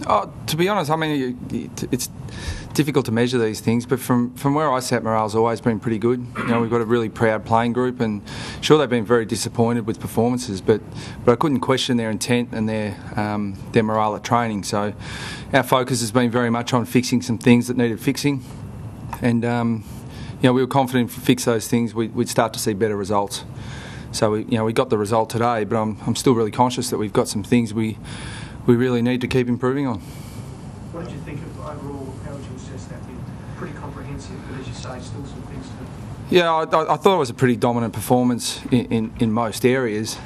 To be honest, I mean, it's difficult to measure these things, but from where I sat, morale's always been pretty good. We've got a really proud playing group, and sure, they've been very disappointed with performances, but I couldn't question their intent and their morale at training. So our focus has been very much on fixing some things that needed fixing, and we were confident if we fix those things, we'd start to see better results. So we got the result today, but I'm still really conscious that we've got some things we really need to keep improving on. What did you think of overall? How would you assess that? Pretty comprehensive, but as you say, still some things to... Yeah, I thought it was a pretty dominant performance in most areas.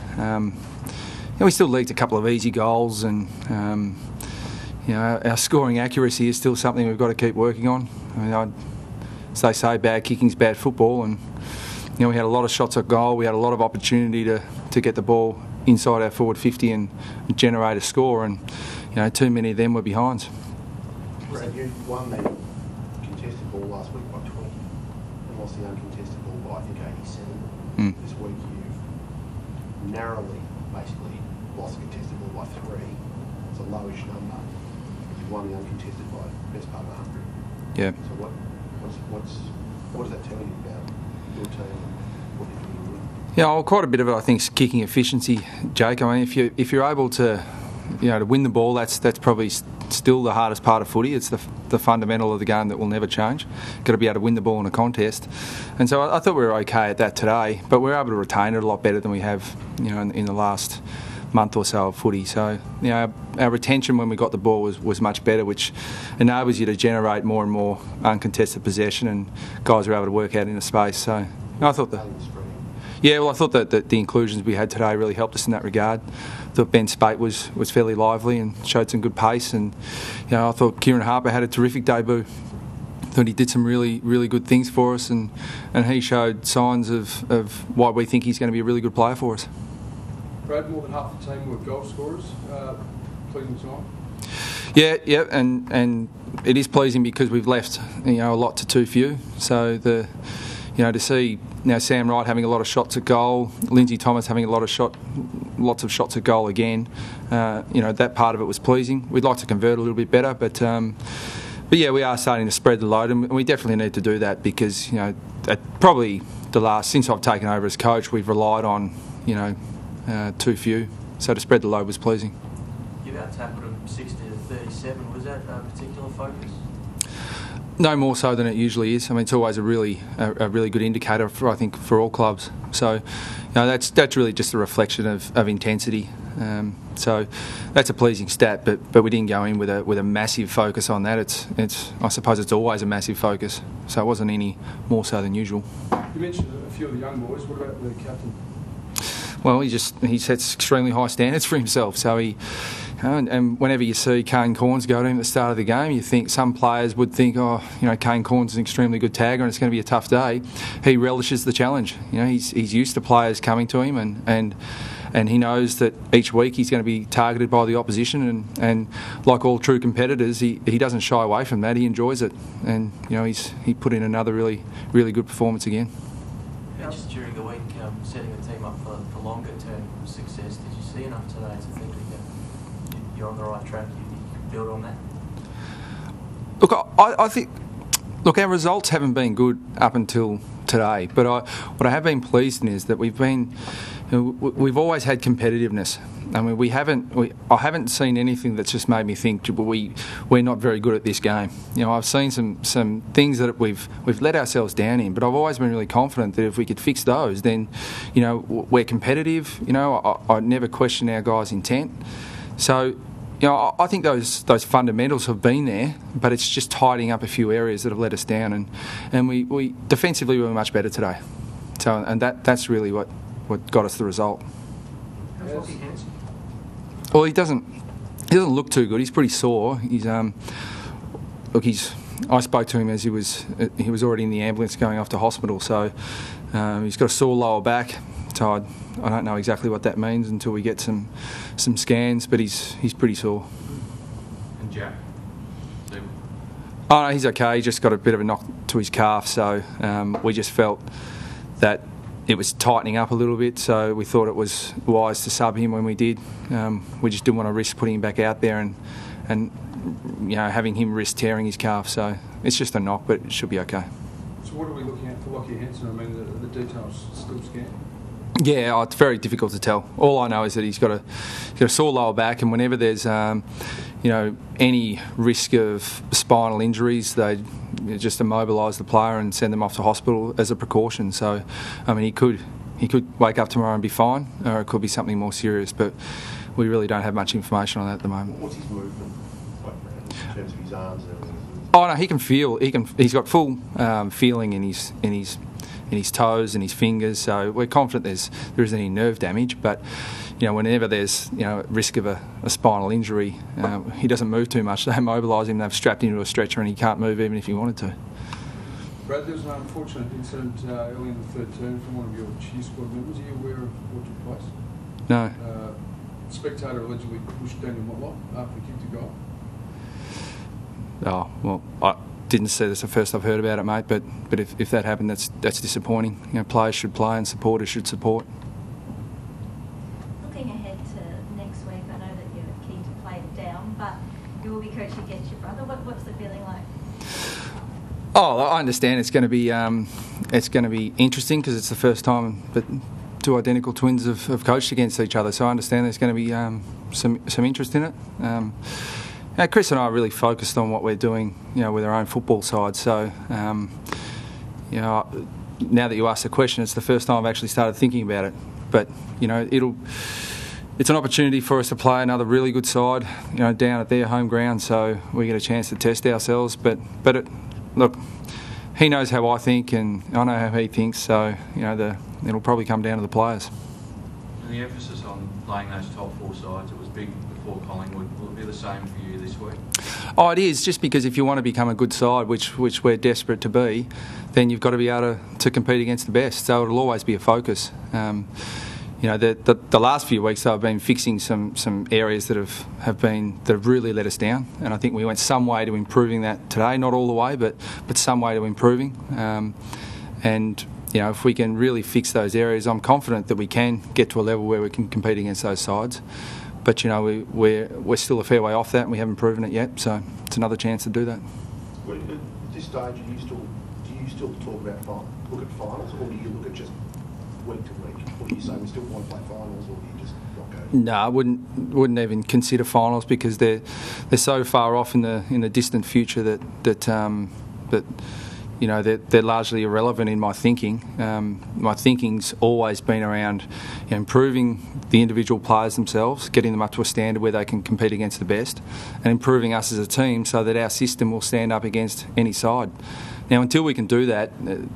We still leaked a couple of easy goals, and our scoring accuracy is still something we've got to keep working on. I mean, as they say, bad kicking's bad football, and we had a lot of shots at goal. We had a lot of opportunity to get the ball inside our forward 50 and generate a score, and too many of them were behinds. Brad, you won the contested ball last week by 20 and lost the uncontested ball by, I think, 87. This week you've narrowly, basically, lost the contested ball by 3. It's a lowish number. You've won the uncontested by best part of 100. Yeah. So what does that tell you about your team and what you're doing? Yeah, well, quite a bit of it, I think, is kicking efficiency, Jake. I mean, if you're able to win the ball, that's probably still the hardest part of footy. It's the fundamental of the game that will never change. Got to be able to win the ball in a contest, and so I thought we were okay at that today. But we're able to retain it a lot better than we have, in the last month or so of footy. So our retention when we got the ball was much better, which enables you to generate more and more uncontested possession, and guys are able to work out into space. So I thought that. Yeah, well, I thought that the inclusions we had today really helped us in that regard. I thought Ben Spate was fairly lively and showed some good pace, and I thought Kieran Harper had a terrific debut. I thought he did some really, really good things for us, and he showed signs of why we think he's going to be a really good player for us. Brad, more than half the team were goal scorers. Pleasing sign. Yeah, and it is pleasing because we've left a lot to too few. So to see Sam Wright having a lot of shots at goal, Lindsay Thomas having lots of shots at goal again, that part of it was pleasing. We'd like to convert a little bit better, but yeah, we are starting to spread the load, and we definitely need to do that because probably since I've taken over as coach, we've relied on too few. So to spread the load was pleasing. You've out-tackled them 60 to 37. Was that a particular focus? No more so than it usually is. I mean, it's always a really good indicator for all clubs. So, that's really just a reflection of intensity. So, that's a pleasing stat. But we didn't go in with a massive focus on that. It's I suppose it's always a massive focus. So it wasn't any more so than usual. You mentioned a few of the young boys. What about the captain? Well, he sets extremely high standards for himself. So and whenever you see Kane Corns go to him at the start of the game, you think some players would think, Kane Corns is an extremely good tagger and it's going to be a tough day. He relishes the challenge. He's used to players coming to him, and he knows that each week he's going to be targeted by the opposition, and like all true competitors, he doesn't shy away from that. He enjoys it, and he put in another really, really good performance again. Just during the week, setting the team up for longer term success, did you see enough today to think that you're on the right track? You build on that? Look, I think our results haven't been good up until today, but what I have been pleased in is that we've always had competitiveness. I mean, I haven't seen anything that's just made me think we're not very good at this game. I've seen some things that we've let ourselves down in, but I've always been really confident that if we could fix those, then we're competitive. I never question our guys' intent. So I think those fundamentals have been there, but it's just tidying up a few areas that have let us down, and we defensively we were much better today. So and that's really what got us the result. Well, he doesn't look too good. He's pretty sore. I spoke to him as he was already in the ambulance going off to hospital. So he's got a sore lower back. So I don't know exactly what that means until we get some scans. But he's pretty sore. And Jack? Oh no, he's okay. He just got a bit of a knock to his calf. So we just felt that it was tightening up a little bit, so we thought it was wise to sub him when we did. We just didn't want to risk putting him back out there and having him risk tearing his calf. So it's just a knock, but it should be okay. So what are we looking at for Lockie Hansen? I mean, the details still scant. Yeah, it's very difficult to tell. All I know is that he's got a sore lower back, and whenever there's any risk of spinal injuries, they just immobilise the player and send them off to hospital as a precaution. So, I mean, he could wake up tomorrow and be fine, or it could be something more serious. But we really don't have much information on that at the moment. What's his movement like in terms of his arms and everything? Oh no, he can feel. He's got full feeling in his toes and his fingers. So we're confident there isn't any nerve damage. But whenever there's risk of a spinal injury, he doesn't move too much. They immobilise him. They've strapped him to a stretcher, and he can't move even if he wanted to. Brad, there was an unfortunate incident early in the third term from one of your cheer squad members. Are you aware of what took place? No. Spectator allegedly pushed Daniel Motlop after he kicked a goal. Oh well, I didn't see this. The first I've heard about it, mate. But if that happened, that's disappointing. Players should play and supporters should support. Looking ahead to next week, I know that you're keen to play it down, but you will be coaching against your brother. What's the feeling like? Oh, I understand it's going to be interesting because it's the first time that two identical twins have coached against each other. So I understand there's going to be some interest in it. Chris and I are really focused on what we're doing, with our own football side. So, now that you asked the question, it's the first time I've actually started thinking about it. But it's an opportunity for us to play another really good side, down at their home ground. So we get a chance to test ourselves. But look, he knows how I think, and I know how he thinks. So it'll probably come down to the players. And the emphasis on playing those top four sides, it was big before Collingwood. Will it be the same for you this week? Oh, it is, just because if you want to become a good side, which we're desperate to be, then you've got to be able to compete against the best. So it'll always be a focus. The last few weeks I've been fixing some areas that have really let us down, and I think we went some way to improving that today. Not all the way, but some way to improving. And if we can really fix those areas, I'm confident that we can get to a level where we can compete against those sides. But we're still a fair way off that, and we haven't proven it yet. So it's another chance to do that. Well, at this stage, do you still talk about look at finals, or do you look at just week to week? Or do you say we still want to play finals, or do you just not go? No, I wouldn't even consider finals because they're so far off in the distant future that they're largely irrelevant in my thinking. My thinking's always been around improving the individual players themselves, getting them up to a standard where they can compete against the best, and improving us as a team so that our system will stand up against any side. Now, until we can do that,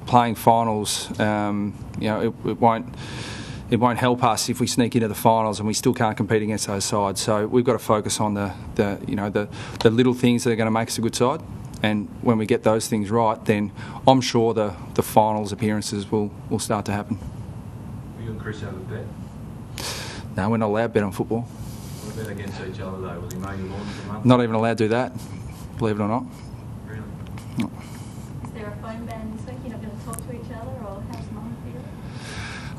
playing finals, it won't help us if we sneak into the finals and we still can't compete against those sides. So we've got to focus on the little things that are going to make us a good side. And when we get those things right, then I'm sure the finals appearances will start to happen. Will you and Chris have a bet? No, we're not allowed to bet on football. What about against each other though? Will he mow your lawn for a month? Not even allowed to do that, believe it or not. Really? No. Is there a phone ban this week? You're not going to talk to each other, or how's Mum feeling?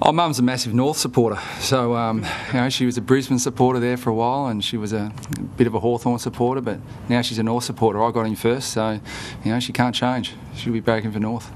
Oh, Mum's a massive North supporter. So, she was a Brisbane supporter there for a while, and she was a bit of a Hawthorn supporter, but now she's a North supporter. I got in first, so, she can't change. She'll be breaking for North.